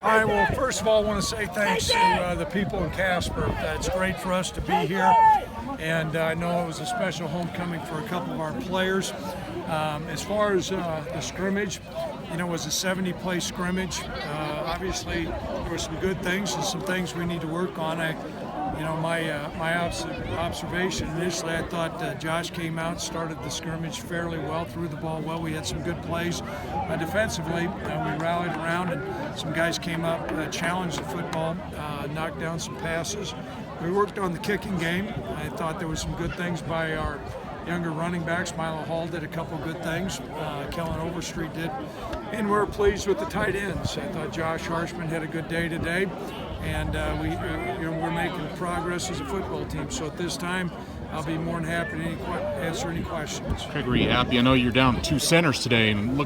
All right, well, first of all, I want to say thanks to the people in Casper. It's great for us to be here, and I know it was a special homecoming for a couple of our players. As far as the scrimmage, it was a 70-play scrimmage. Obviously, there were some good things and some things we need to work on. My observation initially, I thought Josh came out and started the scrimmage fairly well, threw the ball well. We had some good plays. Defensively, we rallied around, and some guys came up, challenged the football, knocked down some passes. We worked on the kicking game. I thought there was some good things by our younger running backs. Milo Hall did a couple good things. Kellen Overstreet did. And we're pleased with the tight ends. I thought Josh Harshman had a good day today. And we're making progress as a football team. So at this time, I'll be more than happy to answer any questions. Craig, were you happy? I know you're down 2 centers today, and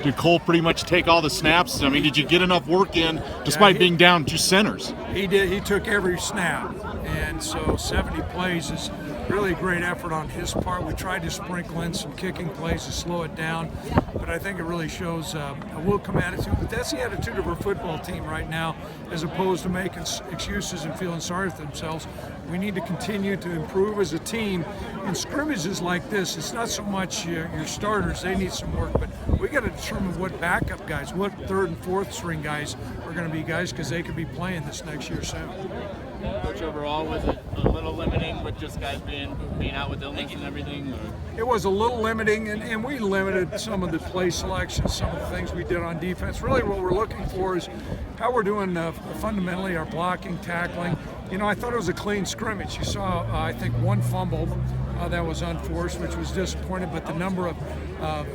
did Cole pretty much take all the snaps? I mean, did you get enough work in despite being down 2 centers? He did. He took every snap, and so 70 plays is really a great effort on his part. We tried to sprinkle in some kicking plays to slow it down, but I think it really shows a will-come attitude. But that's the attitude of our football team right now, as opposed to making excuses and feeling sorry for themselves. We need to continue to improve as a team. In scrimmages like this, it's not so much your starters, they need some work, but we got to determine what backup guys, what third and fourth string guys are going to be guys, because they could be playing this next year soon. Coach, overall, was it a little limiting with just guys being out with illness and everything? Or? It was a little limiting, and we limited some of the play selections, some of the things we did on defense. Really what we're looking for is how we're doing fundamentally our blocking, tackling. I thought it was a clean scrimmage. You saw, I think, one fumble that was unforced, which was disappointing, but the number of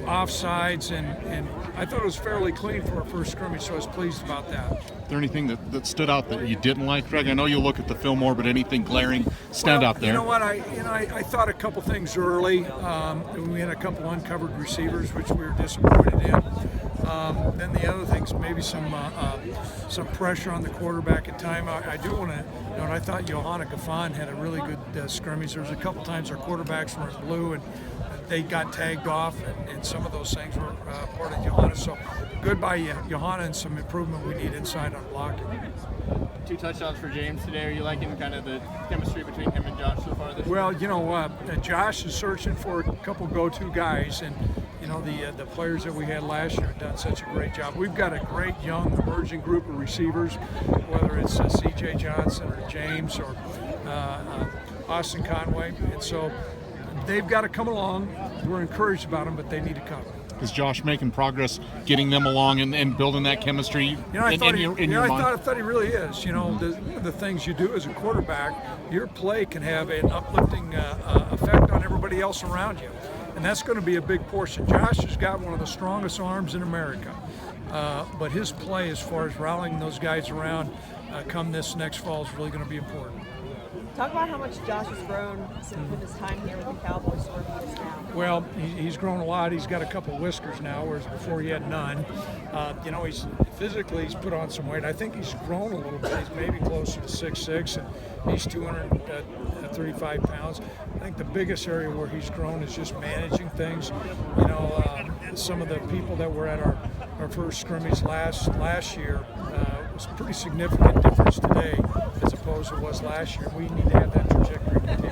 offsides, and I thought it was fairly clean for a first scrimmage, so I was pleased about that. Is there anything that stood out that you didn't like, Craig? I know you look at the film more, but anything glaring stand out there? You know what? I thought a couple things early. We had a couple uncovered receivers, which we were disappointed in. Then the other things, maybe some pressure on the quarterback at time. I do want to note, I thought Johanna Gaffon had a really good scrimmage. There was a couple times our quarterbacks were in blue and they got tagged off, and some of those things were part of Johanna. So good by Johanna, and some improvement we need inside on blocking. 2 touchdowns for James today. Are you liking kind of the chemistry between him and Josh so far this year? Well, Josh is searching for a couple go-to guys, and the players that we had last year have done such a great job. We've got a great young emerging group of receivers, whether it's C.J. Johnson or James or Austin Conway, and so they've got to come along. We're encouraged about them, but they need to come. Is Josh making progress getting them along and building that chemistry I thought he really is. Mm-hmm. The things you do as a quarterback, your play can have an uplifting effect on everybody else around you. And that's going to be a big portion. Josh has got one of the strongest arms in America. But his play as far as rallying those guys around come this next fall is really going to be important. Talk about how much Josh has grown since his time here with the Cowboys to where he is now. Well, he's grown a lot. He's got a couple of whiskers now, whereas before he had none. He's physically put on some weight. I think he's grown a little bit. He's maybe closer to 6'6", and he's 235 pounds. I think the biggest area where he's grown is just managing things. Some of the people that were at our first scrimmage last year was a pretty significant difference today as opposed to it was last year. We need to have that trajectory continue.